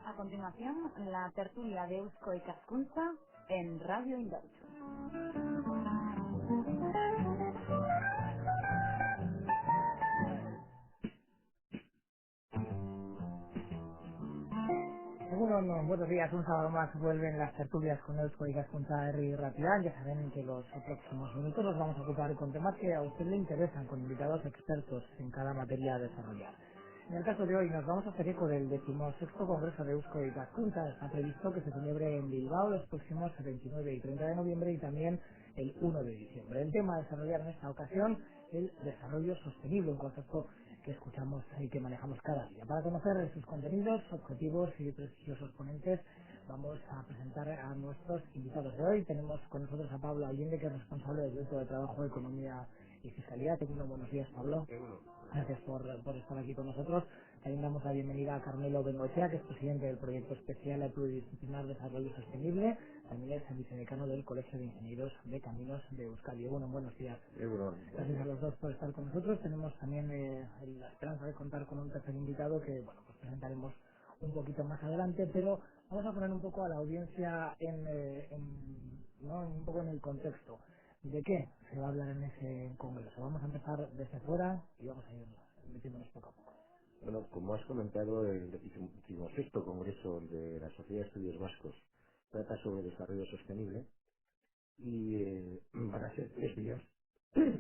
A continuación, la tertulia de Eusko Ikaskuntza en Radio Indautxu. Bueno, buenos días, un sábado más vuelven las tertulias con Eusko Ikaskuntza Herri Rapidan. Ya saben que los próximos minutos los vamos a ocupar con temas que a usted le interesan, con invitados expertos en cada materia a desarrollar. En el caso de hoy nos vamos a hacer eco del 16º Congreso de Eusko Ikaskuntza. Está previsto que se celebre en Bilbao los próximos 29 y 30 de noviembre y también el 1 de diciembre. El tema a desarrollar en esta ocasión, el desarrollo sostenible, un concepto que escuchamos y que manejamos cada día. Para conocer sus contenidos, objetivos y prestigiosos ponentes, vamos a presentar a nuestros invitados de hoy. Tenemos con nosotros a Pablo Allende, que es responsable del Grupo de Trabajo, Economía y Fiscalidad. Buenos días, Pablo. Gracias por estar aquí con nosotros. También damos la bienvenida a Carmelo Bengoechea, que es presidente del Proyecto Especial Pluridisciplinar Desarrollo Sostenible. También es el vicedecano del Colegio de Ingenieros de Caminos de Euskadi. Bueno, buenos días. Gracias a los dos por estar con nosotros. Tenemos también la esperanza de contar con un tercer invitado que, bueno, pues presentaremos un poquito más adelante, pero vamos a poner un poco a la audiencia ¿no? un poco en el contexto. ¿De qué se va a hablar en ese congreso? Vamos a empezar desde fuera y vamos a ir metiéndonos poco a poco. Bueno, como has comentado, el 16º Congreso de la Sociedad de Estudios Vascos trata sobre desarrollo sostenible y van a ser 3 días.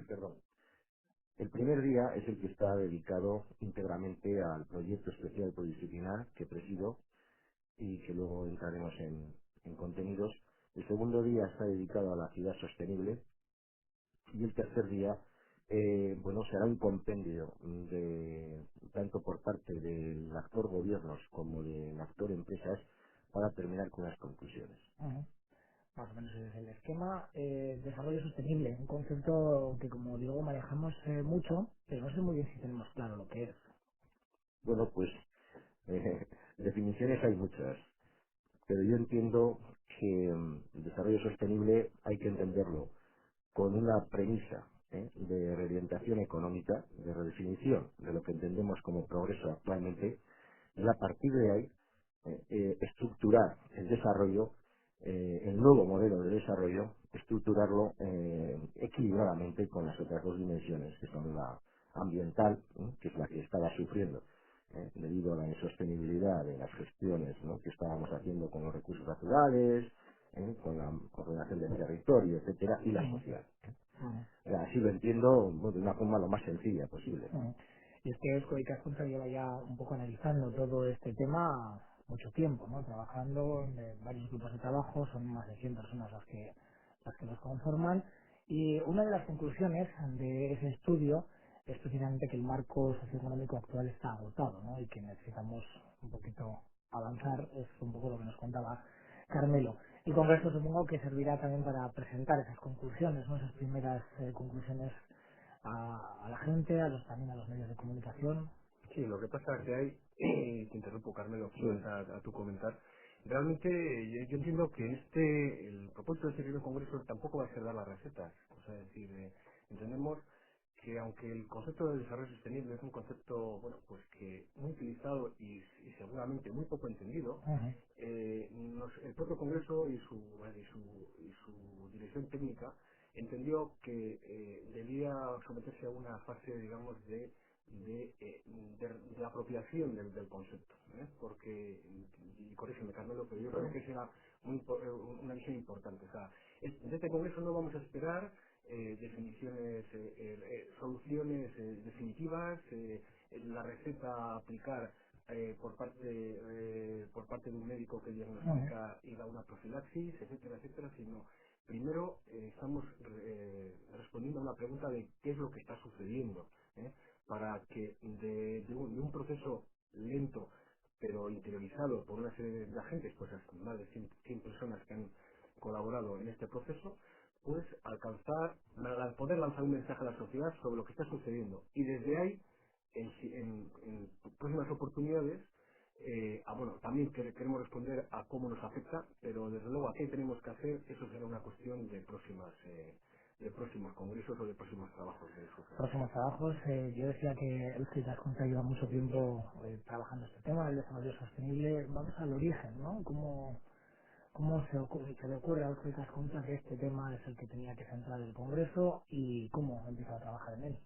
Perdón. El primer día es el que está dedicado íntegramente al proyecto especial pluridisciplinar que presido y que luego entraremos en contenidos. El segundo día está dedicado a la ciudad sostenible y el tercer día, bueno, será un compendio de tanto por parte del actor gobiernos como del actor empresas para terminar con las conclusiones. Ujú. Más o menos ese es el esquema. Desarrollo sostenible, un concepto que, como digo, manejamos mucho, pero no sé muy bien si tenemos claro lo que es. Bueno, pues definiciones hay muchas, pero yo entiendo que el desarrollo sostenible hay que entenderlo con una premisa de reorientación económica, de redefinición de lo que entendemos como progreso actualmente, y a partir de ahí estructurar el desarrollo, el nuevo modelo de desarrollo, estructurarlo equilibradamente con las otras dos dimensiones, que son la ambiental, que es la que estaba sufriendo debido a la insostenibilidad de las gestiones, ¿no?, que estábamos haciendo con los recursos naturales, con la ordenación del territorio, etcétera, y la Ujú, social. ujú. O sea, así lo entiendo, bueno, de una forma lo más sencilla posible. Ujú. Y es que Eusko Ikaskuntza lleva ya un poco analizando todo este tema mucho tiempo, ¿no? Trabajando en varios grupos de trabajo, son más de 100 personas las que los conforman, y una de las conclusiones de ese estudio es precisamente que el marco socioeconómico actual está agotado, ¿no? Y que necesitamos un poquito avanzar, es un poco lo que nos contaba Carmelo. El Congreso supongo que servirá también para presentar esas conclusiones, ¿no? Esas primeras conclusiones a la gente, también a los medios de comunicación. Sí, lo que pasa es que hay, te interrumpo Carmelo, Sí, a tu comentar, realmente yo entiendo que el propósito de este primer congreso tampoco va a ser dar las recetas, o sea, es decir, entendemos que aunque el concepto de desarrollo sostenible es un concepto, bueno, pues que muy utilizado y seguramente muy poco entendido, Ujú, el propio congreso y su dirección técnica entendió que debía someterse a una fase, digamos, de apropiación del concepto, ¿eh? Porque, y corrígeme Carmelo, pero yo creo que esa era una visión importante. O sea, de este congreso no vamos a esperar definiciones, soluciones definitivas, la receta a aplicar por parte de un médico que ujú, diagnostica y da una profilaxis, etcétera, etcétera, sino primero estamos respondiendo a una pregunta de qué es lo que está sucediendo, ¿eh? Para que de un proceso lento pero interiorizado por una serie de agentes, pues hasta más de 100 personas que han colaborado en este proceso, pues poder lanzar un mensaje a la sociedad sobre lo que está sucediendo. Y desde ahí, en próximas oportunidades, bueno, también queremos responder a cómo nos afecta, pero desde luego a qué tenemos que hacer, eso será una cuestión de próximos congresos o de próximos trabajos de su Próximos trabajos, yo decía que el Junta lleva mucho tiempo trabajando este tema del desarrollo sostenible. Vamos al origen, ¿no? ¿Cómo se le ocurre a Euskadi Junta que este tema es el que tenía que centrar el Congreso y cómo empieza a trabajar en él?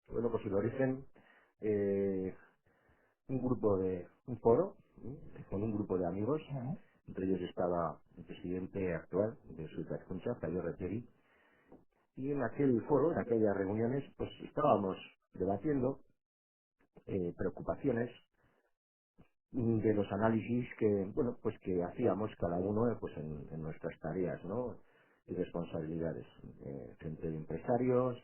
Bueno, pues el origen, eh, un foro, con un grupo de amigos, Ujú, entre ellos estaba el presidente actual de Suiza Concha, Javier Reteri, y en aquel foro, en aquellas reuniones, pues estábamos debatiendo preocupaciones de los análisis que, bueno, pues que hacíamos cada uno pues en nuestras tareas, ¿no? Y responsabilidades, gente de empresarios,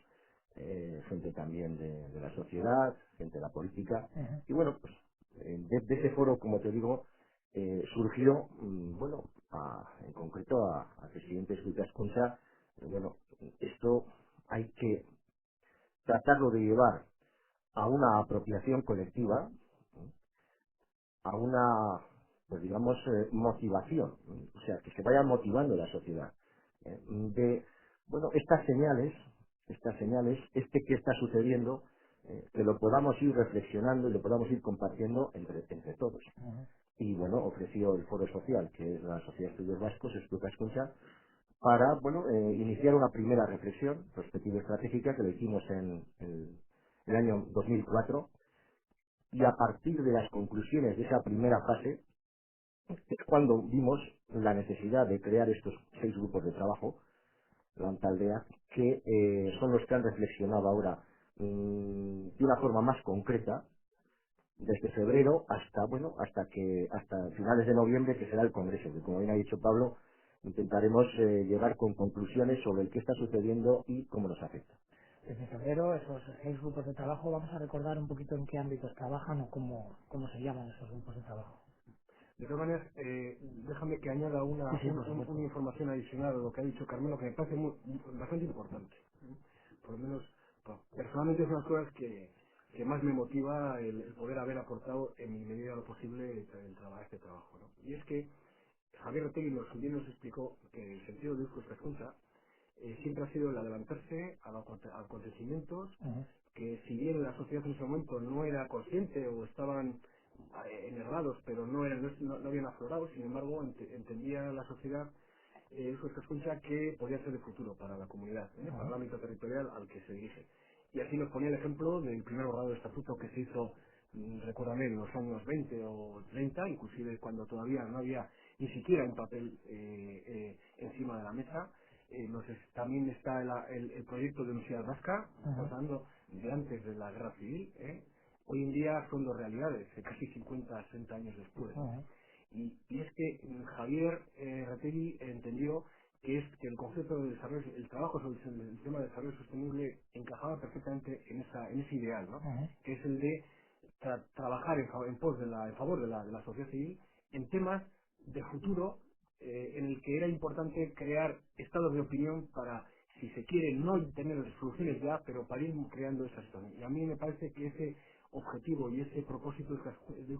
gente también de la sociedad, gente de la política. ujú, Y bueno, pues de ese foro, como te digo, surgió, bueno, en concreto al presidente Escuchas Concha, bueno, esto hay que tratarlo de llevar a una apropiación colectiva, a una, pues digamos, motivación, o sea, que se vaya motivando la sociedad, de, bueno, estas señales, que está sucediendo, que lo podamos ir reflexionando y lo podamos ir compartiendo entre todos. ujú, Y bueno, ofreció el Foro Social, que es la Sociedad de Estudios Vascos, Escucha Escucha, para, bueno, iniciar una primera reflexión perspectiva estratégica que lo hicimos en el año 2004, y a partir de las conclusiones de esa primera fase es cuando vimos la necesidad de crear estos 6 grupos de trabajo, la Antaldea, que son los que han reflexionado ahora de una forma más concreta desde febrero hasta, bueno, hasta finales de noviembre, que será el Congreso, que como bien ha dicho Pablo, intentaremos llegar con conclusiones sobre qué está sucediendo y cómo nos afecta. Desde febrero, esos 6 grupos de trabajo, vamos a recordar un poquito en qué ámbitos trabajan o cómo se llaman esos grupos de trabajo. De todas maneras, déjame que añada Sí, sí, por una supuesto. información adicional a lo que ha dicho Carmelo, que me parece bastante importante. ¿Eh? Por lo menos, pues, personalmente es una de las cosas que más me motiva el poder haber aportado en mi medida de lo posible este trabajo. ¿No? Y es que Javier Otegui bien nos explicó que el sentido de Eusko Escucha siempre ha sido el adelantarse a acontecimientos Ujú, que si bien la sociedad en ese momento no era consciente o estaban enervados, pero no habían aflorado, sin embargo entendía la sociedad eso se escucha que podía ser el futuro para la comunidad, para ujú, el ámbito territorial al que se dirige. Y así nos ponía el ejemplo del primer borrado de estatuto que se hizo, recuérdame, en los años 20 o 30, inclusive cuando todavía no había ni siquiera un papel encima de la mesa. También está el proyecto de Universidad Vasca, ujú, estamos hablando de antes de la guerra civil. Hoy en día son dos realidades, casi 50, 60 años después. ¿no? ujú, Y es que Javier Reteri entendió que el concepto de desarrollo, el trabajo sobre el tema de desarrollo sostenible encajaba perfectamente en ese ideal, ¿no? ujú, Que es el de trabajar en favor de la sociedad civil en temas de futuro en el que era importante crear estados de opinión para, si se quiere, no tener soluciones ya, pero para ir creando esa situación. Y a mí me parece que ese objetivo y ese propósito de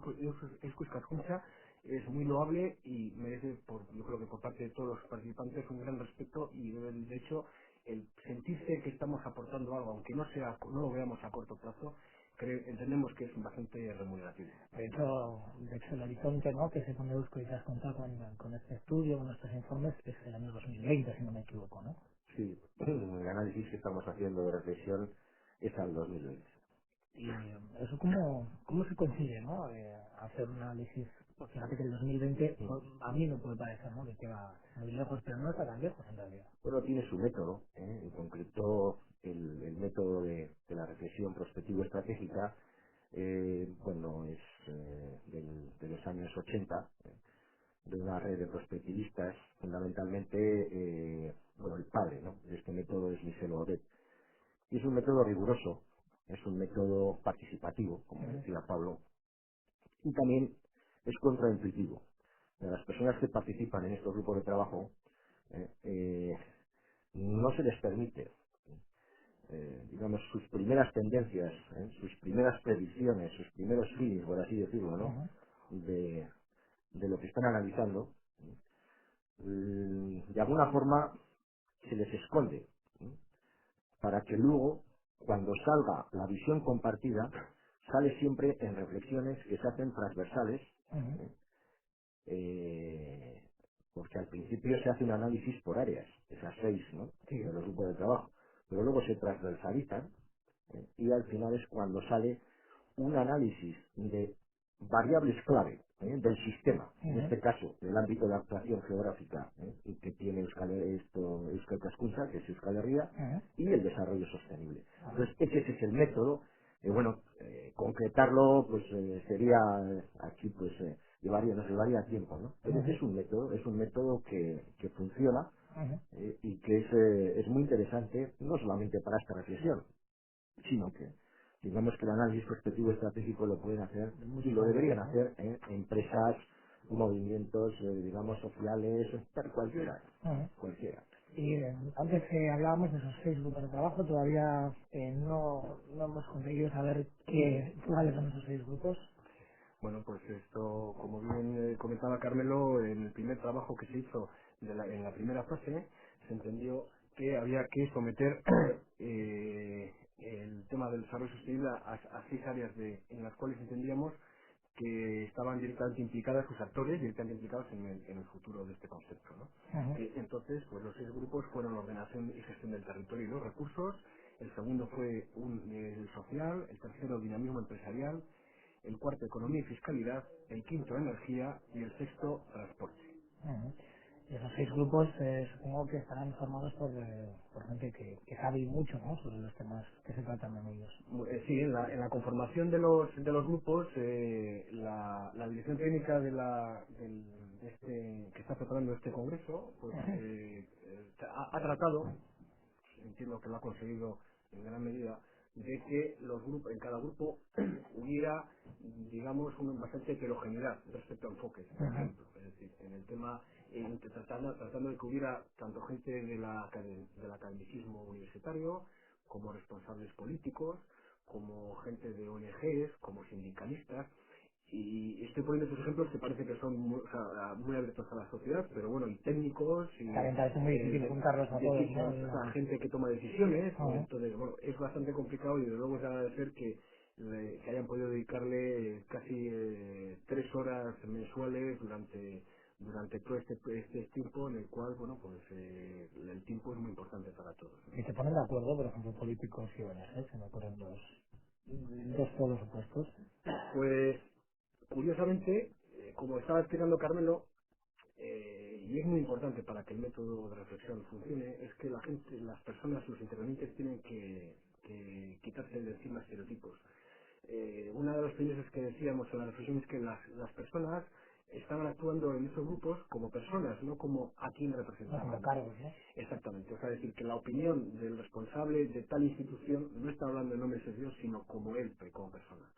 Euskal Escucha es muy loable y merece, yo creo que por parte de todos los participantes, un gran respeto y de hecho el sentirse que estamos aportando algo, aunque no lo veamos a corto plazo, entendemos que es bastante remunerativo. De hecho, el horizonte, ¿no?, que se pone Eusko y te has contado con este estudio, con estos informes, es el año 2020, si no me equivoco, ¿no? Sí, el análisis que estamos haciendo de reflexión es al 2020. Y eso cómo se consigue, ¿no? Hacer un análisis, pues fíjate que el 2020 Mm. pues, a mí me puede parecer, ¿no?, que queda muy lejos, pero no está tan lejos en realidad. Bueno, tiene su método, ¿eh? En concreto el método de la reflexión prospectivo-estratégica, bueno, es de los años 80, de una red de prospectivistas, fundamentalmente, bueno, el padre, ¿no?, de este método es Michel Audet. Y es un método riguroso, es un método participativo, como Ujú, decía Pablo, y también es contraintuitivo. A las personas que participan en estos grupos de trabajo no se les permite, digamos, sus primeras tendencias, sus primeras predicciones, sus primeros feelings, por así decirlo, ¿no?, ujú, de, de lo que están analizando, de alguna forma se les esconde. ¿eh? para que luego, cuando salga la visión compartida, sale siempre en reflexiones que se hacen transversales, Ujú. ¿eh? Eh, porque al principio se hace un análisis por áreas, esas 6, ¿no?, Sí. de los grupos de trabajo, pero luego se transversalizan, y al final es cuando sale un análisis de variables clave, del sistema, en Ujú. este caso del ámbito de actuación geográfica, y que tiene Euskal Cascuntza, que es Euskal Herria, Ujú. y el desarrollo sostenible. Ajá. Entonces, ese es el método. Concretarlo pues sería aquí pues nos llevaría tiempo, ¿no? Pero Ujú. es un método que funciona, Ujú. y que es muy interesante no solamente para esta reflexión, sino que digamos que el análisis prospectivo estratégico lo pueden hacer De y muchos lo ángulos, deberían ¿no? hacer empresas, movimientos, digamos, sociales, tal, cualquiera, Ujú. cualquiera. Y antes hablábamos de esos 6 grupos de trabajo, todavía no hemos conseguido saber cuáles son esos 6 grupos. Bueno, pues esto, como bien comentaba Carmelo, en el primer trabajo que se hizo en la primera fase, se entendió que había que someter el tema del desarrollo sostenible a 6 áreas en las cuales entendíamos que estaban directamente implicadas, sus actores directamente implicados en el futuro de este concepto, ¿no? Ujú. Entonces, pues los 6 grupos fueron ordenación y gestión del territorio y los recursos, el segundo fue el social, el tercero dinamismo empresarial, el cuarto economía y fiscalidad, el quinto energía y el sexto transporte. Ujú. Y esos 6 grupos supongo que estarán formados por gente que sabe mucho, ¿no?, sobre los temas que se tratan en ellos. Sí, en la conformación de los grupos, la dirección técnica que está preparando este congreso, pues Ujú. ha tratado, entiendo que lo ha conseguido en gran medida, de que en cada grupo hubiera, digamos, una bastante heterogeneidad respecto a enfoques, por Ujú. ejemplo. Es decir, en el tema, tratando de que hubiera tanto gente del academicismo universitario, como responsables políticos, como gente de ONGs, como sindicalistas, y estoy poniendo estos ejemplos que parece que son muy, o sea, muy abiertos a la sociedad, pero bueno, y técnicos, y También parece muy difícil juntarlos a todos, ¿no? o sea, gente que toma decisiones, Ujú. entonces, bueno, es bastante complicado y desde luego es de agradecer que hayan podido dedicarle casi 3 horas mensuales durante todo este tiempo en el cual, bueno, pues el tiempo es muy importante para todos, ¿no? Y se ponen de acuerdo, por ejemplo, políticos y ONG, se me ocurren dos polos opuestos. Pues, curiosamente, como estaba explicando Carmelo, y es muy importante para que el método de reflexión funcione, es que la gente, las personas, los intervenientes tienen que quitarse de encima estereotipos. Una de las premisas que decíamos en la reflexión es que las personas estaban actuando en esos grupos como personas, no como a quién No como representaban. cargos, ¿no? Exactamente, o sea, decir que la opinión del responsable de tal institución no está hablando en nombre de Dios, sino como él, como persona.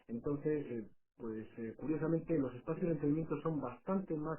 Entonces, curiosamente, los espacios de entendimiento son bastante más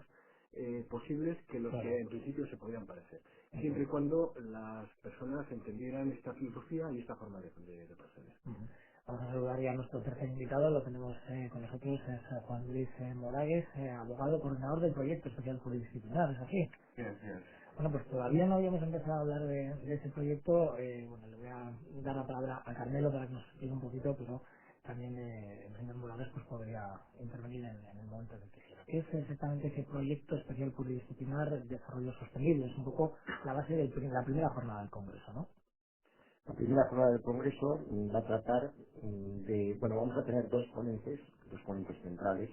posibles que los que Claro. en principio se podían parecer, Ujú. siempre y cuando las personas entendieran esta filosofía y esta forma de proceder. Ujú. Vamos a saludar ya a nuestro tercer invitado, lo tenemos con nosotros, es Juan Luis Moragues, abogado coordinador del proyecto especial pluridisciplinar, ¿es así? Gracias. Bueno, pues todavía no habíamos empezado a hablar de ese proyecto. Bueno, le voy a dar la palabra a Carmelo para que nos explique un poquito, pero también el señor Morales pues podría intervenir en el momento en el que quiera. ¿Qué es exactamente ese proyecto especial pluridisciplinar de desarrollo sostenible? Es un poco la base de la primera jornada del Congreso, ¿no? La primera jornada del Congreso va a tratar vamos a tener dos ponentes centrales,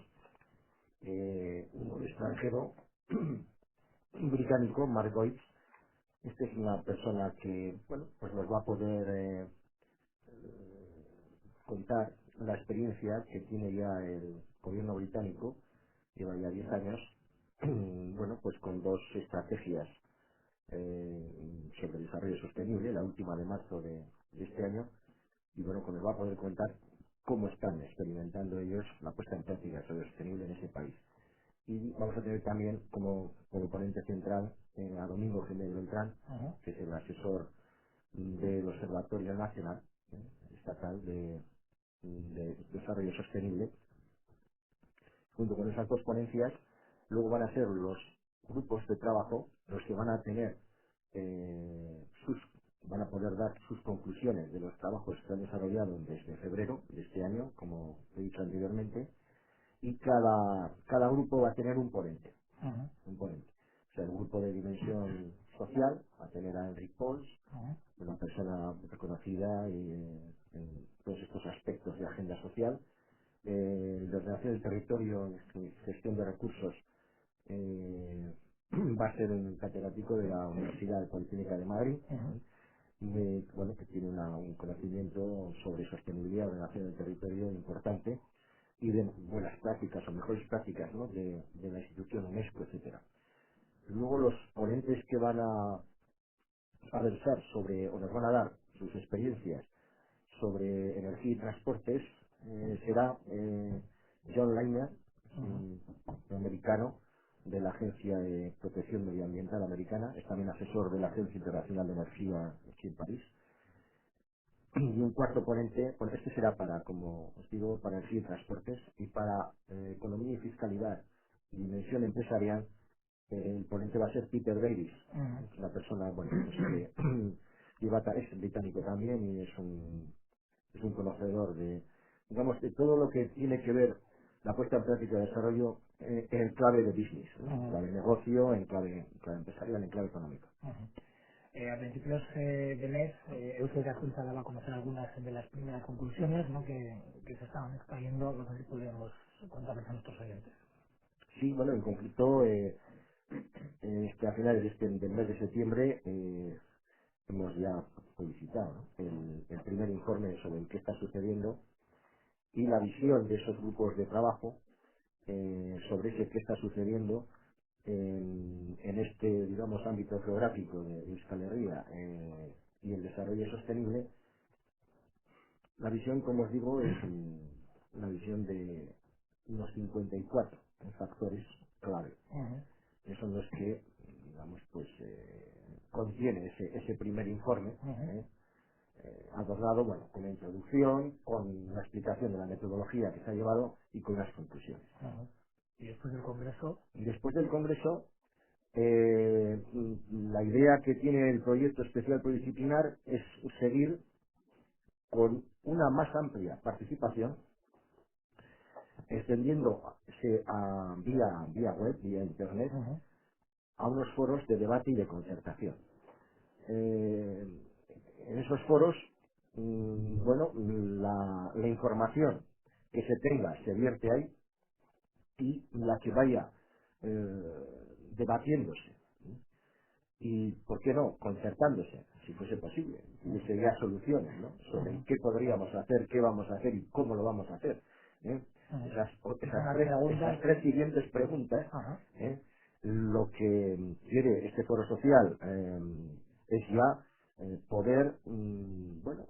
uno de extranjero, un británico, Mark Goetz. Este es una persona que, bueno, pues nos va a poder contar la experiencia que tiene ya el gobierno británico, lleva ya 10 años, bueno, pues con dos estrategias sobre desarrollo sostenible, la última de marzo de este año, y bueno, pues nos va a poder contar cómo están experimentando ellos la puesta en práctica del desarrollo sostenible en ese país. Y vamos a tener también como ponente central a Domingo Jiménez Beltrán, Ajá. que es el asesor del Observatorio Nacional Estatal de Desarrollo Sostenible. Junto con esas dos ponencias, luego van a ser los grupos de trabajo los que van a tener sus van a poder dar sus conclusiones de los trabajos que han desarrollado desde febrero de este año, como he dicho anteriormente, y cada grupo va a tener un ponente, Ujú, un ponente. O sea, el grupo de dimensión social va a tener a Enric Pons, ujú, una persona reconocida en todos estos aspectos de agenda social. De ordenación del territorio y gestión de recursos eh, va a ser un catedrático de la Universidad Politécnica de Madrid, ujú, bueno, que tiene un conocimiento sobre sostenibilidad, ordenación del territorio importante y de buenas prácticas o mejores prácticas, ¿no?, de la institución UNESCO, etcétera. Luego los ponentes que van a versar sobre o nos van a dar sus experiencias sobre energía y transportes será John Liner, ujú, un americano de la Agencia de Protección Medioambiental Americana, es también asesor de la Agencia Internacional de Energía aquí en París. Y un cuarto ponente, bueno, este será para, como os digo, para energía y transportes, y para economía y fiscalidad y dimensión empresarial, el ponente va a ser Peter Davis, ujú. es una persona, bueno, pues que es británico también y es un conocedor de, digamos, de todo lo que tiene que ver la puesta en práctica de desarrollo en clave de business, ¿no? En Ujú, clave de negocio, en clave empresarial, en clave económica. ujú. A principios de mes, Euskadi Adjunta daba a conocer algunas de las primeras conclusiones, ¿no?, que se estaban extrayendo. No sé si podríamos contarles a nuestros oyentes. Sí, bueno, en concreto, a finales del mes de septiembre hemos ya publicitado, ¿no?, el primer informe sobre qué está sucediendo y la visión de esos grupos de trabajo sobre ese qué está sucediendo en este, digamos, ámbito geográfico de Euskal Herria y el desarrollo sostenible. La visión, como os digo, es una visión de unos 54 factores clave, Ujú, que son los que, digamos, pues contiene ese primer informe, ujú, adornado, bueno, con la introducción, con la explicación de la metodología que se ha llevado y con las conclusiones. ujú. Y después del Congreso. Y después del Congreso, la idea que tiene el proyecto especial pluridisciplinar es seguir con una más amplia participación, extendiéndose vía web, vía internet, Ujú, a unos foros de debate y de concertación. Eh, en esos foros, bueno, la información que se tenga se vierte ahí y la que vaya debatiéndose y, ¿por qué no?, concertándose, si fuese posible, y hubiese ya soluciones, ¿no?, sobre ujú, qué podríamos hacer, qué vamos a hacer y cómo lo vamos a hacer. ¿eh? ujú. Esas, Son las esas preguntas. tres siguientes preguntas, Ajá. ¿eh?, lo que quiere este foro social es ya poder, bueno,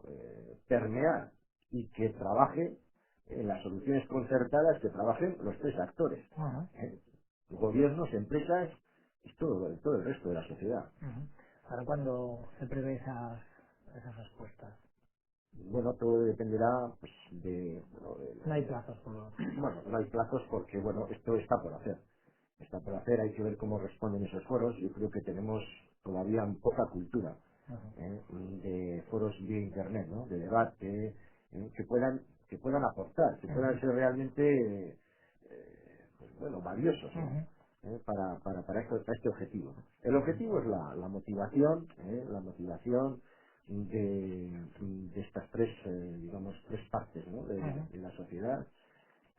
permear y que trabaje en las soluciones concertadas, que trabajen los tres actores, Ajá. ¿eh? Gobiernos, empresas y todo el resto de la sociedad. Ujú. ¿Para cuándo se prevé esas respuestas? Bueno, todo dependerá pues, de, bueno, No hay plazos por lo. bueno, no hay plazos porque, bueno, esto está por hacer. Está por hacer, hay que ver cómo responden esos foros. Yo creo que tenemos todavía poca cultura Ujú, ¿eh? De foros vía internet, ¿no?, de debate, que puedan aportar, que puedan ujú, ser realmente, pues, bueno, valiosos, ¿no?, ujú, para este objetivo. El objetivo es la motivación, la motivación de estas tres, digamos, tres partes, ¿no?, ujú. de la sociedad,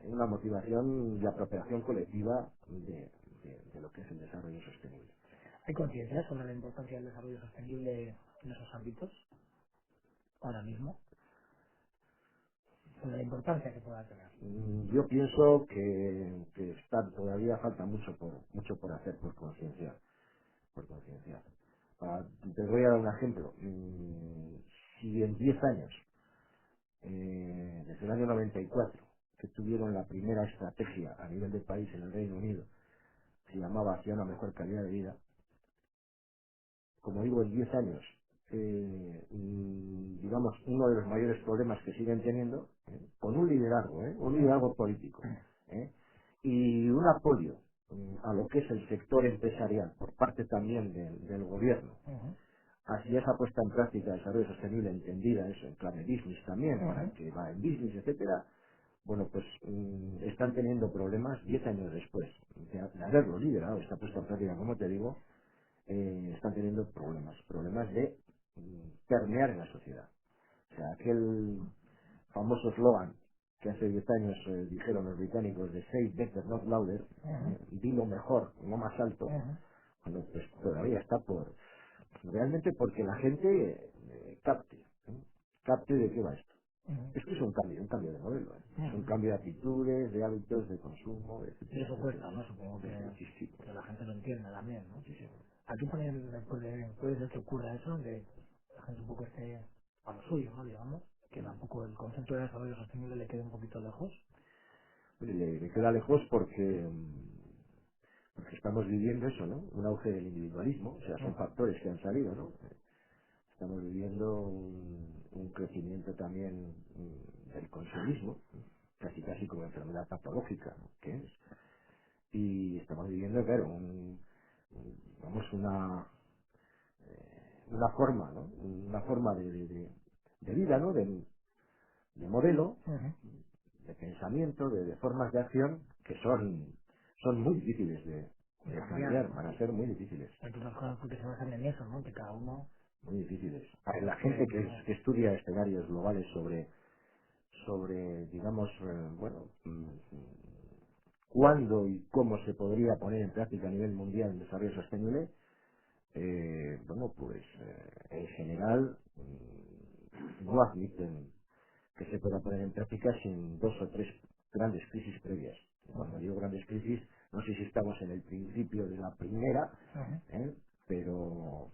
una motivación de apropiación colectiva de lo que es el desarrollo sostenible. ¿Hay conciencia sobre la importancia del desarrollo sostenible en esos ámbitos ahora mismo? Sobre la importancia que pueda tener. Yo pienso que todavía falta mucho por hacer, por conciencia, por conciencia. Te voy a dar un ejemplo. Si en 10 años, desde el año 94, que tuvieron la primera estrategia a nivel del país en el Reino Unido, se llamaba Hacia una mejor calidad de vida, como digo, en 10 años, digamos, uno de los mayores problemas que siguen teniendo, con un Ujú, liderazgo político, ¿eh? Y un apoyo a lo que es el sector empresarial por parte también del gobierno, ujú, hacia esa puesta en práctica de desarrollo sostenible entendida eso en clave business también, para el que va en business, etcétera, bueno, pues están teniendo problemas 10 años después de haberlo liderado, esta puesta en práctica, como te digo, están teniendo problemas de permear en la sociedad. O sea, aquel famoso eslogan que hace 10 años dijeron los británicos de say better, not louder, dilo mejor, no más alto, bueno, pues todavía está por, realmente porque la gente capte, capte de qué va esto. Esto es un cambio de modelo, es un cambio de actitudes, de hábitos, de consumo, Y etcétera, eso etcétera. cuesta, ¿no? Supongo Sí, sí, que la gente lo entienda también, ¿no? sí, sí. Aquí también puede ser que ocurra eso, de la gente un poco esté a lo suyo, ¿no? Digamos, que tampoco el concepto de desarrollo sostenible le quede un poquito lejos. Le queda lejos porque estamos viviendo eso, ¿no? Un auge del individualismo, o sea, son factores que han salido, ¿no? Estamos viviendo un crecimiento también del consumismo, casi casi como enfermedad patológica, ¿no? Que es. Y estamos viviendo, claro, vamos, una forma, ¿no? Una forma de vida, ¿no? De modelo, de pensamiento, de formas de acción que son muy difíciles De de cambiar, cambiar, ¿no? van a ser muy difíciles, Entre otras cosas porque se basan en eso, ¿no? Que cada uno muy difíciles. Para la gente esté, digamos, que estudia escenarios globales sobre digamos, bueno, cuándo y cómo se podría poner en práctica a nivel mundial el desarrollo sostenible, bueno, pues en general no admiten que se pueda poner en práctica sin dos o tres grandes crisis previas. Cuando digo grandes crisis, no sé si estamos en el principio de la primera, ¿eh? pero,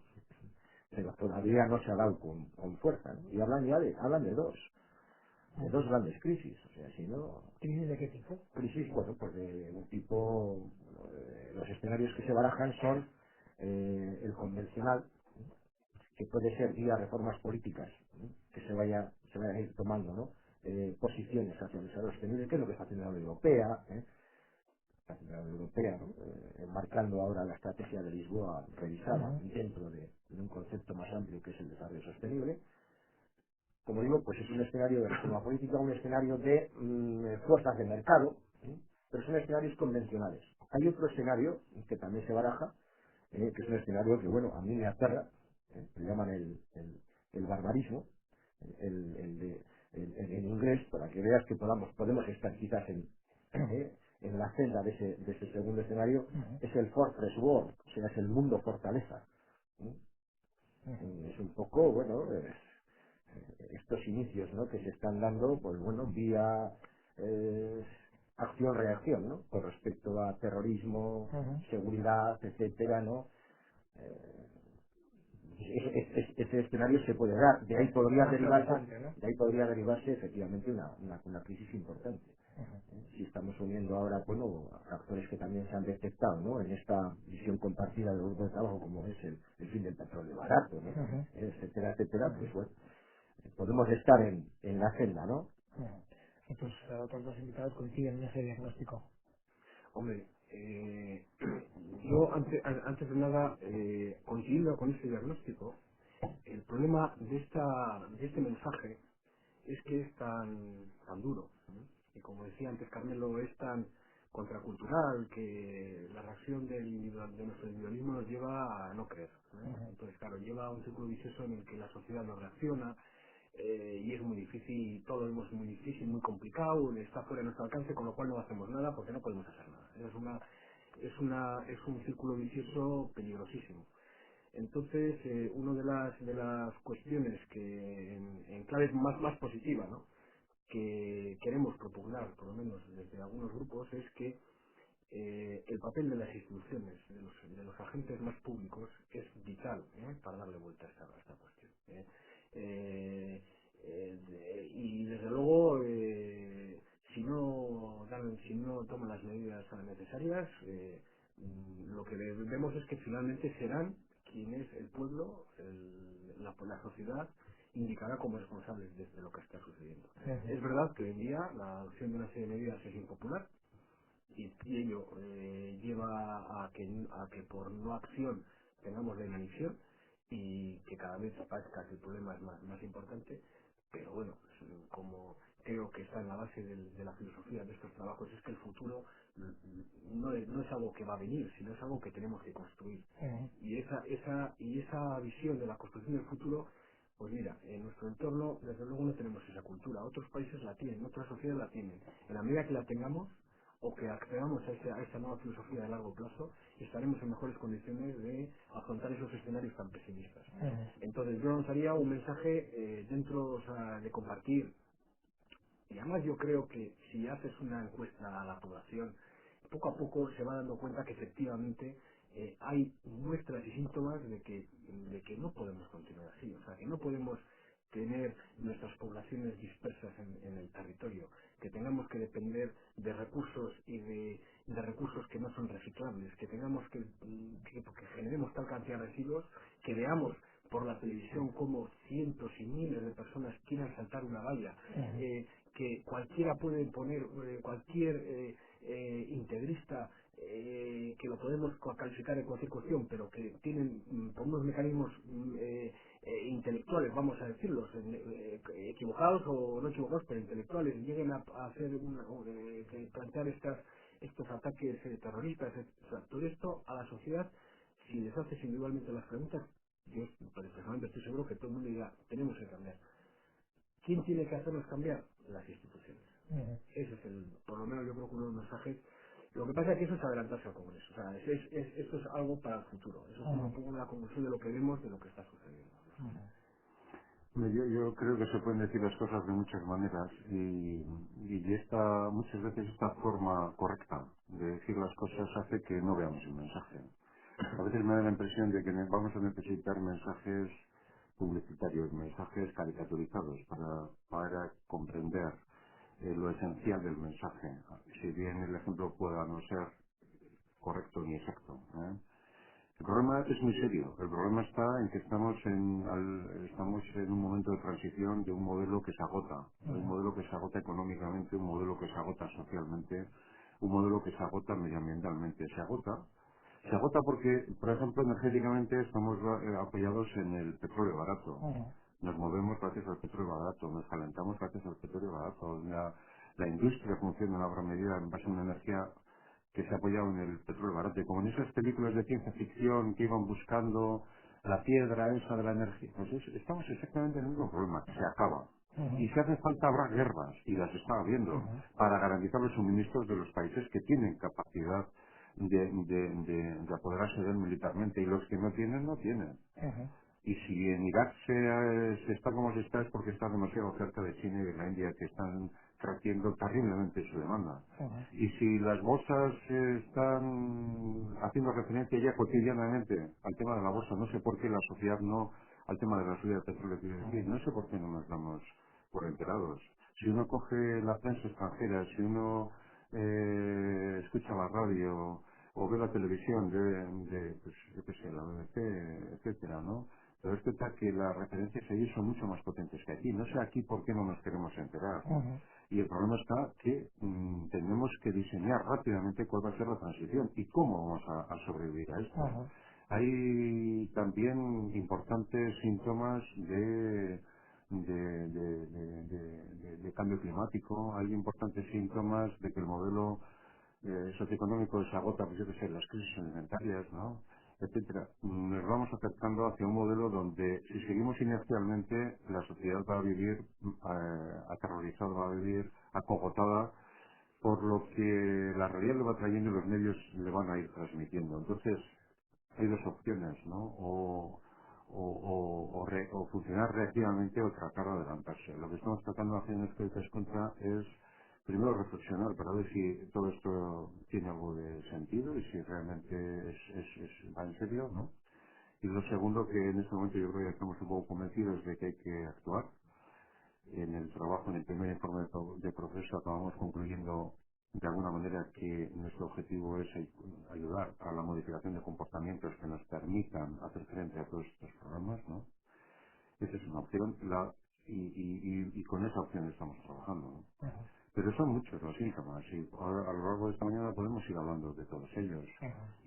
pero todavía no se ha dado con fuerza. ¿No? Y hablan ya hablan de dos grandes crisis. O sea, si no, ¿crisis de qué tipo? crisis, bueno, pues de un tipo, los escenarios que se barajan son el convencional, que puede ser vía reformas políticas, ¿no? Que se vayan a ir tomando, ¿no? Posiciones hacia el desarrollo sostenible, que es lo que está haciendo la Unión Europea, está haciendo la Unión Europea, ¿no? Marcando ahora la estrategia de Lisboa revisada dentro de un concepto más amplio que es el desarrollo sostenible. Como digo, pues es un escenario de reforma política, un escenario de fuerzas de mercado, pero son escenarios convencionales. Hay otro escenario que también se baraja, que es un escenario que, bueno, a mí me aterra, le llaman el barbarismo, en inglés, para que veas que podemos estar quizás en la senda de ese segundo escenario, es el Fortress World, o sea, es el mundo fortaleza. ¿eh? Es un poco, bueno, estos inicios, ¿no? Que se están dando, pues bueno, vía eh, acción-reacción, ¿no? Con respecto a terrorismo, seguridad, etcétera, ¿no? Eh, ese escenario se puede dar, Más preocupante, ¿no? de ahí podría derivarse efectivamente una crisis importante. Si estamos uniendo ahora, bueno, factores que también se han detectado, ¿no? En esta visión compartida del grupo de trabajo, como es el fin del petróleo barato, ¿no? Etcétera, etcétera, pues bueno, podemos estar en la agenda, ¿no? Estos otros dos invitados coinciden en ese diagnóstico. Hombre, yo antes de nada, coincidiendo con este diagnóstico, el problema de este mensaje es que es tan duro, ¿no? Y como decía antes Carmelo, es tan contracultural que la reacción de nuestro individualismo nos lleva a no creer, ¿no? Entonces, claro, lleva a un círculo vicioso en el que la sociedad no reacciona, y es muy difícil, todo es muy difícil, muy complicado, está fuera de nuestro alcance, con lo cual no hacemos nada porque no podemos hacer nada. Es un círculo vicioso peligrosísimo. Entonces, una de las cuestiones que en clave más positiva, ¿no? Que queremos propugnar, por lo menos desde algunos grupos, es que el papel de las instituciones, de los agentes más públicos, es vital, para darle vuelta a esta cuestión. Y desde luego, si no toman las medidas necesarias, lo que vemos es que finalmente serán quienes el pueblo, la sociedad, indicará como responsables de lo que está sucediendo. Es verdad que hoy en día la adopción de una serie de medidas es impopular, y ello lleva a que por no acción tengamos la inanición, y que cada vez parezca que el problema es más importante, pero bueno, como creo que está en la base de la filosofía de estos trabajos, es que el futuro no es algo que va a venir, sino es algo que tenemos que construir. Y esa visión de la construcción del futuro, pues mira, en nuestro entorno desde luego no tenemos esa cultura, otros países la tienen, otras sociedades la tienen. En la medida que la tengamos, o que accedamos a esa nueva filosofía de largo plazo, estaremos en mejores condiciones de afrontar esos escenarios tan pesimistas. Entonces yo lanzaría un mensaje dentro, o sea, de compartir, y además yo creo que si haces una encuesta a la población, poco a poco se va dando cuenta que efectivamente hay muestras y síntomas de que no podemos continuar así, o sea, que no podemos tener nuestras poblaciones dispersas en el territorio, que tengamos que depender de recursos y de recursos que no son reciclables, que tengamos que generemos tal cantidad de residuos, que veamos por la televisión cómo cientos y miles de personas quieran saltar una valla, que cualquiera puede poner, cualquier integrista, que lo podemos calificar en cualquier cuestión, pero que tienen por unos mecanismos intelectuales, vamos a decirlos, equivocados o no equivocados, pero intelectuales, lleguen a hacer plantear estos ataques terroristas, o sea, todo esto a la sociedad, si les haces individualmente las preguntas, yo personalmente estoy seguro que todo el mundo dirá, tenemos que cambiar. ¿Quién tiene que hacernos cambiar? Las instituciones. Ese es por lo menos yo creo que uno de los mensajes. Lo que pasa es que eso es adelantarse al Congreso. O sea, esto es algo para el futuro. Eso es un poco la conclusión de lo que vemos, de lo que está sucediendo. Hombre, yo creo que se pueden decir las cosas de muchas maneras y muchas veces esta forma correcta de decir las cosas hace que no veamos el mensaje. A veces me da la impresión de que vamos a necesitar mensajes publicitarios, mensajes caricaturizados para comprender lo esencial del mensaje, si bien el ejemplo pueda no ser correcto ni exacto. ¿Eh? El problema es muy serio. El problema está en que estamos en un momento de transición de un modelo que se agota, de un modelo que se agota económicamente, un modelo que se agota socialmente, un modelo que se agota medioambientalmente. Se agota porque, por ejemplo, energéticamente estamos apoyados en el petróleo barato. Nos movemos gracias al petróleo barato, nos calentamos gracias al petróleo barato. La industria funciona en la gran medida en base a una energía que se ha apoyado en el petróleo barato. Y como en esas películas de ciencia ficción que iban buscando la piedra esa de la energía, pues estamos exactamente en el mismo problema. Se acaba. Y si hace falta habrá guerras, y las está habiendo, para garantizar los suministros de los países que tienen capacidad de apoderarse de él militarmente, y los que no tienen, no tienen. Y si en Irak se está como se está es porque está demasiado cerca de China y de la India, que están creciendo terriblemente su demanda. Y si las bolsas están haciendo referencia ya cotidianamente al tema de la bolsa, no sé por qué la sociedad no, al tema de la subida del petróleo, quiero decir, no sé por qué no nos damos por enterados. Si uno coge la prensa extranjera, si uno escucha la radio o ve la televisión pues, yo qué sé, la BBC, etcétera, ¿no? Pero es verdad que las referencias allí son mucho más potentes que aquí. No sé aquí por qué no nos queremos enterar. Y el problema está que tenemos que diseñar rápidamente cuál va a ser la transición y cómo vamos a sobrevivir a esto. Hay también importantes síntomas de cambio climático, hay importantes síntomas de que el modelo socioeconómico se agota, pues yo qué sé, las crisis alimentarias, ¿no? Etcétera. Nos vamos acercando hacia un modelo donde si seguimos inercialmente la sociedad va a vivir aterrorizada, va a vivir acogotada por lo que la realidad le va trayendo y los medios le van a ir transmitiendo. Entonces, hay dos opciones, ¿no? O funcionar reactivamente o tratar de adelantarse. Lo que estamos tratando de hacer en este test contra es primero reflexionar para ver si todo esto tiene algo de sentido y si realmente va en serio, ¿no? Y lo segundo, que en este momento yo creo que estamos un poco convencidos de que hay que actuar. En el trabajo, en el primer informe de proceso, acabamos concluyendo de alguna manera que nuestro objetivo es ayudar a la modificación de comportamientos que nos permitan hacer frente a todos estos problemas, ¿no? Esa es una opción y con esa opción estamos trabajando, ¿no? Pero son muchos los síntomas y a lo largo de esta mañana podemos ir hablando de todos ellos.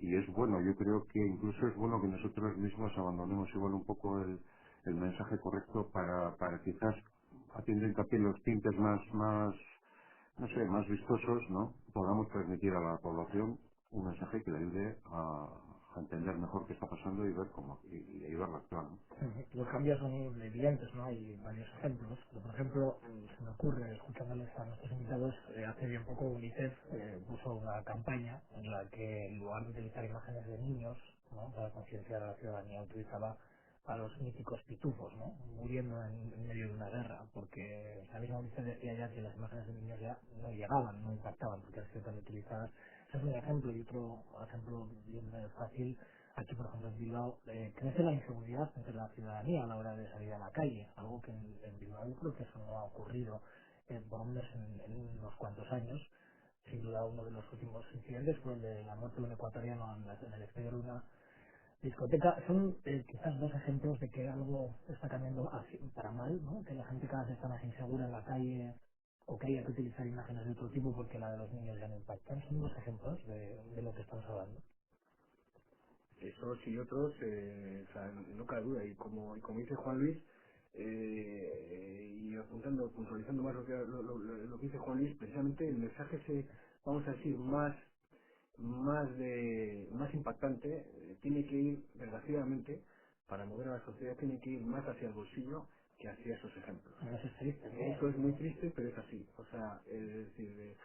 Y es bueno, yo creo que incluso es bueno que nosotros mismos abandonemos igual un poco el mensaje correcto para quizás haciendo hincapié en los tintes más, no sé, más vistosos, ¿no? Podamos transmitir a la población un mensaje que le ayude a entender mejor qué está pasando y ver cómo, y ayudarla a actuar, ¿no? Los cambios son evidentes, ¿no? Hay varios ejemplos. Pero, por ejemplo, se me ocurre, escuchándoles a nuestros invitados, hace bien poco UNICEF puso una campaña en la que en lugar de utilizar imágenes de niños, ¿no? Para concienciar a la ciudadanía, utilizaba a los míticos pitufos, ¿no? Muriendo en medio de una guerra, porque la misma UNICEF decía ya que las imágenes de niños ya no llegaban, no impactaban, porque han sido tan utilizadas. Ese es un ejemplo, y otro ejemplo bien fácil. Aquí, por ejemplo, en Bilbao crece la inseguridad entre la ciudadanía a la hora de salir a la calle, algo que en Bilbao yo creo que eso no ha ocurrido, por lo menos en unos cuantos años. Sin duda, uno de los últimos incidentes fue el de la muerte de un ecuatoriano en el exterior de una discoteca. Son quizás dos ejemplos de que algo está cambiando para mal, ¿no? Que la gente cada vez está más insegura en la calle o que haya que utilizar imágenes de otro tipo porque la de los niños ya no impactan. Son dos ejemplos de lo que estamos hablando. Esos y otros, o sea, no cabe duda. Y como dice Juan Luis, y apuntando, puntualizando más lo que dice Juan Luis, precisamente el mensaje vamos a decir, más impactante, tiene que ir, desgraciadamente, para mover a la sociedad, tiene que ir más hacia el bolsillo que hacia esos ejemplos. Eso es triste, Eso es muy ¿no? triste, pero es así. O sea, es decir,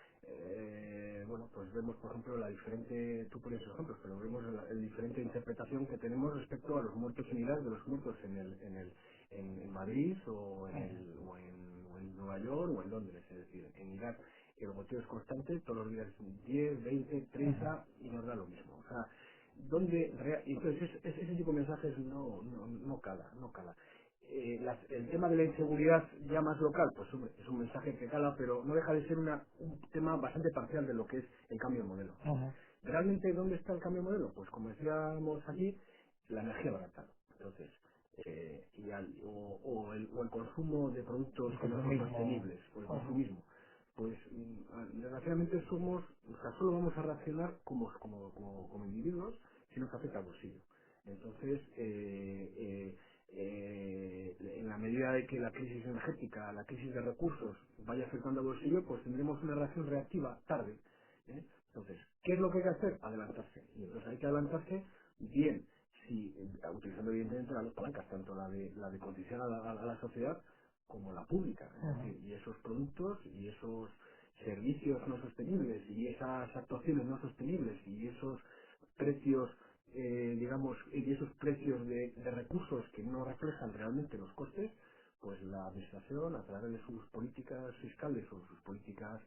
bueno, pues vemos, por ejemplo, la diferente, tú pones ejemplos, pero vemos la diferente interpretación que tenemos respecto a los muertos en Irak de los muertos en Madrid o en Nueva York o en Londres. Es decir, en Irak el goteo es constante, todos los días 10 20 30 y nos da lo mismo. O sea, entonces ese tipo de mensajes no cala, no cala. El tema de la inseguridad ya más local, pues hombre, es un mensaje que cala, pero no deja de ser un tema bastante parcial de lo que es el cambio de modelo. Ajá. ¿Realmente dónde está el cambio de modelo? Pues como decíamos aquí, la energía barata. Entonces, o el consumo de productos El que no son consumismo. sostenibles, o el Ajá. consumismo. Pues desgraciadamente o sea, solo vamos a reaccionar como individuos si nos afecta al bolsillo. Entonces, en la medida de que la crisis energética, la crisis de recursos vaya afectando al bolsillo, pues tendremos una reacción reactiva tarde. ¿eh? Entonces, ¿qué es lo que hay que hacer? Adelantarse. Y entonces hay que adelantarse bien, si, utilizando evidentemente las dos palancas, tanto la de concienciar a la sociedad como la pública. Es Ajá. decir, y esos productos y esos servicios no sostenibles y esas actuaciones no sostenibles y esos precios, digamos, y esos precios de recursos que no reflejan realmente los costes, pues la administración, a través de sus políticas fiscales o sus políticas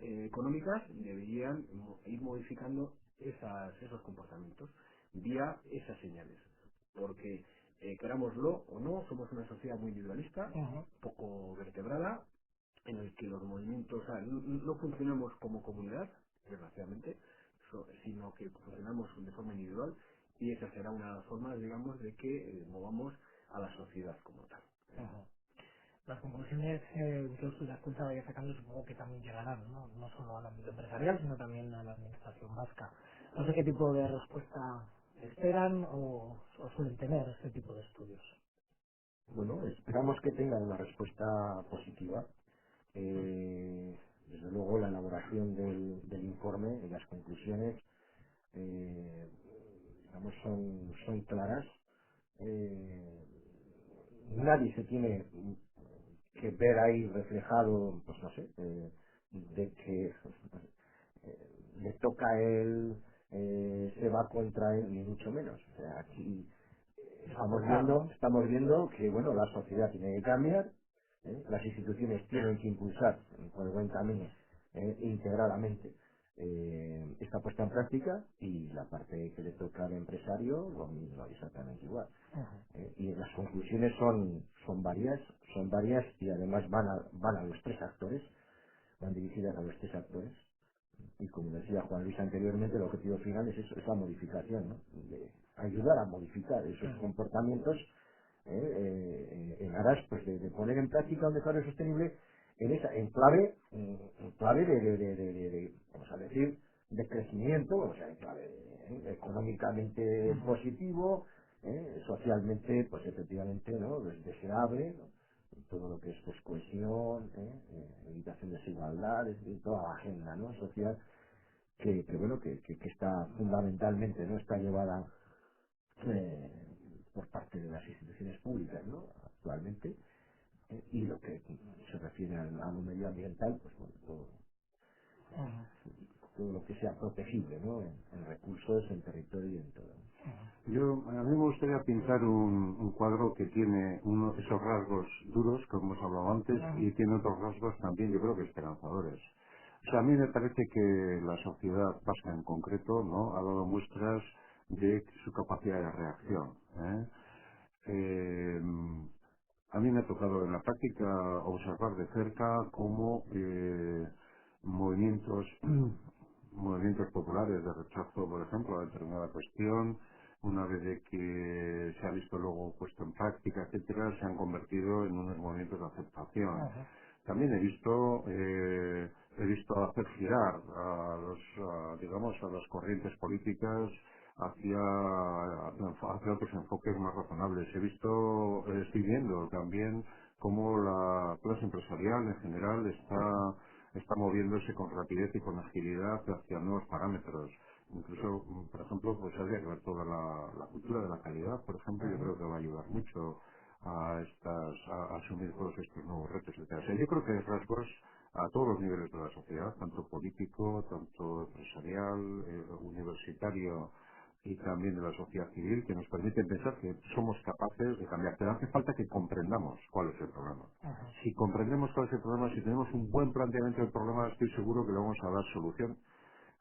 económicas, deberían ir modificando esos comportamientos vía esas señales. Porque, querámoslo o no, somos una sociedad muy individualista, Ajá. poco vertebrada, en el que los movimientos, o sea, no funcionamos como comunidad, desgraciadamente, sino que funcionamos de forma individual y esa será una de las formas, digamos, de que movamos a la sociedad como tal. Ajá. Las conclusiones que usted las cuenta vaya sacando supongo que también llegarán, ¿no? No solo al ámbito empresarial, sino también a la administración vasca. No sé qué tipo de respuesta esperan o suelen tener este tipo de estudios. Bueno, esperamos que tengan una respuesta positiva. Desde luego, la elaboración del informe y las conclusiones, eh, digamos, son claras. Eh, Nadie se tiene que ver ahí reflejado, pues no sé, de que le toca a él, se va contra él, ni mucho menos. O sea, aquí Es estamos aportar, viendo, ¿no? estamos viendo que bueno, la sociedad tiene que cambiar, las instituciones tienen que impulsar por el buen camino, integradamente, esta puesta en práctica, y la parte que le toca al empresario lo mismo, exactamente igual. Ajá. Y las conclusiones son varias y además van a los tres actores, van dirigidas a los tres actores. Y como decía Juan Luis anteriormente, el objetivo final es eso, esa modificación, ¿no? De ayudar a modificar esos Ajá. comportamientos, en aras pues, de poner en práctica un desarrollo sostenible en clave, en clave vamos a decir, de crecimiento, o sea, en clave económicamente positivo, socialmente, pues efectivamente, ¿no? Es deseable, ¿no? Todo lo que es pues cohesión, evitación de desigualdades, y toda la agenda, ¿no? Social que bueno que está fundamentalmente no está llevada por parte de las instituciones públicas, ¿no? Actualmente, y lo que se refiere a lo medioambiental, pues bueno, todo lo que sea protegible, ¿no? En recursos, en territorio y en todo. A mí me gustaría pintar un cuadro que tiene esos rasgos duros, como hemos hablado antes, y tiene otros rasgos también, yo creo que esperanzadores. O sea, a mí me parece que la sociedad vasca en concreto, ¿no?, ha dado muestras de su capacidad de reacción. ¿Eh? Eh, a mí me ha tocado en la práctica observar de cerca cómo movimientos, movimientos populares de rechazo, por ejemplo, a determinada cuestión, una vez de que se ha visto luego puesto en práctica, etcétera, se han convertido en unos movimientos de aceptación. También he visto hacer girar digamos, a las corrientes políticas hacia otros enfoques más razonables. Estoy viendo también cómo la clase empresarial en general está moviéndose con rapidez y con agilidad hacia nuevos parámetros. Incluso, por ejemplo, pues habría que ver toda la cultura de la calidad, por ejemplo, yo creo que va a ayudar mucho a asumir todos estos nuevos retos, etcétera. O sea, yo creo que hay rasgos a todos los niveles de la sociedad, tanto político, tanto empresarial, universitario y también de la sociedad civil, que nos permiten pensar que somos capaces de cambiar. Pero hace falta que comprendamos cuál es el problema. Si comprendemos cuál es el problema, si tenemos un buen planteamiento del problema, estoy seguro que le vamos a dar solución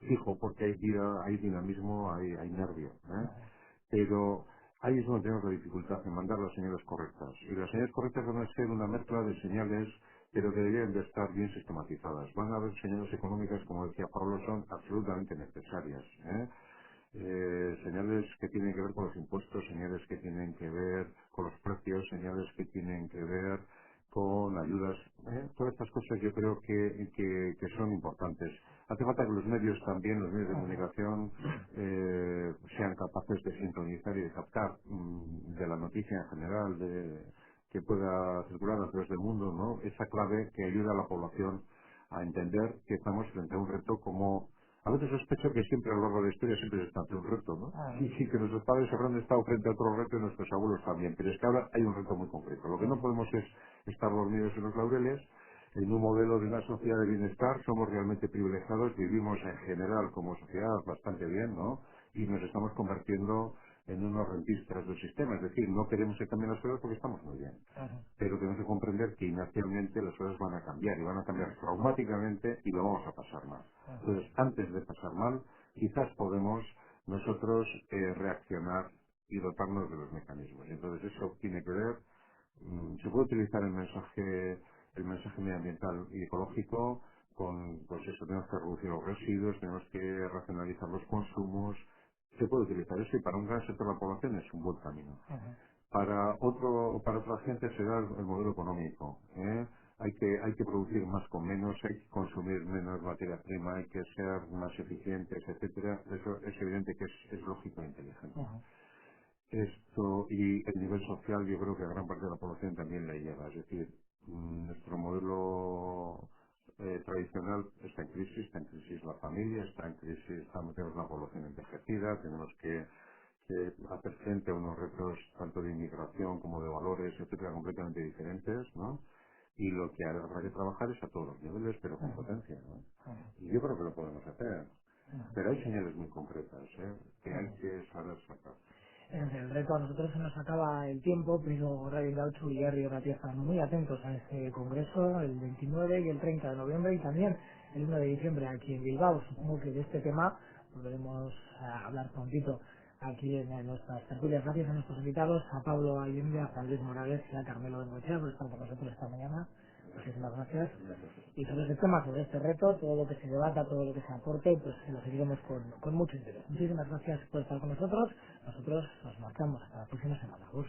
fijo, porque hay vida, hay dinamismo, hay nervio. Pero ahí es donde tenemos la dificultad en mandar las señales correctas. Y las señales correctas van a ser una mezcla de señales, pero que deberían de estar bien sistematizadas. Van a haber señales económicas, como decía Pablo, son absolutamente necesarias. Señales que tienen que ver con los impuestos, señales que tienen que ver con los precios, señales que tienen que ver con ayudas. Todas estas cosas yo creo que son importantes. Hace falta que los medios también, los medios de comunicación, sean capaces de sintonizar y de captar de la noticia en general, que pueda circular a través del mundo, ¿no?, esa clave que ayuda a la población a entender que estamos frente a un reto como a veces sospecho que siempre a lo largo de la historia siempre se está ante un reto, ¿no? Y que nuestros padres habrán estado frente a otro reto y nuestros abuelos también, pero es que ahora hay un reto muy concreto. Lo que no podemos es estar dormidos en los laureles. En un modelo de una sociedad de bienestar somos realmente privilegiados, vivimos en general como sociedad bastante bien, ¿no? Y nos estamos convirtiendo en unos rentistas del sistema, es decir, no queremos que cambien las cosas porque estamos muy bien, pero tenemos que comprender que inicialmente las cosas van a cambiar y van a cambiar traumáticamente y lo vamos a pasar mal. Entonces, antes de pasar mal, quizás podemos nosotros reaccionar y dotarnos de los mecanismos. Entonces, eso tiene que ver, se puede utilizar el mensaje medioambiental y ecológico pues eso, tenemos que reducir los residuos, tenemos que racionalizar los consumos, se puede utilizar eso y para un gran sector de la población es un buen camino. Para otra gente será el modelo económico. Hay que producir más con menos, hay que consumir menos materia prima, hay que ser más eficientes, etcétera. Eso es evidente que es lógico e inteligente. Esto y el nivel social yo creo que a gran parte de la población también le llega. Es decir, nuestro modelo tradicional está en crisis la familia, está en crisis, tenemos una población envejecida, tenemos que hacer frente a unos retos tanto de inmigración como de valores, etcétera, completamente diferentes, ¿no? Y lo que habrá que trabajar es a todos los niveles, pero con potencia, ¿no? Y yo creo que lo podemos hacer. Pero hay señales muy concretas, que hay que saber sacar. En el reto a nosotros se nos acaba el tiempo, pero Radio Gaucho y Herri Ratia están muy atentos a este congreso el 29 y el 30 de noviembre y también el 1 de diciembre aquí en Bilbao. Supongo que de este tema volveremos a hablar prontito aquí en nuestras tertulias. Gracias a nuestros invitados, a Pablo Allende, a Juan Luis Morales y a Carmelo Bengoechea por estar con nosotros esta mañana. Muchísimas gracias. Y sobre este tema, sobre este reto, todo lo que se debata, todo lo que se aporte, pues lo seguiremos con mucho interés. Muchísimas gracias por estar con nosotros. Nosotros nos marchamos hasta la próxima semana. Gus.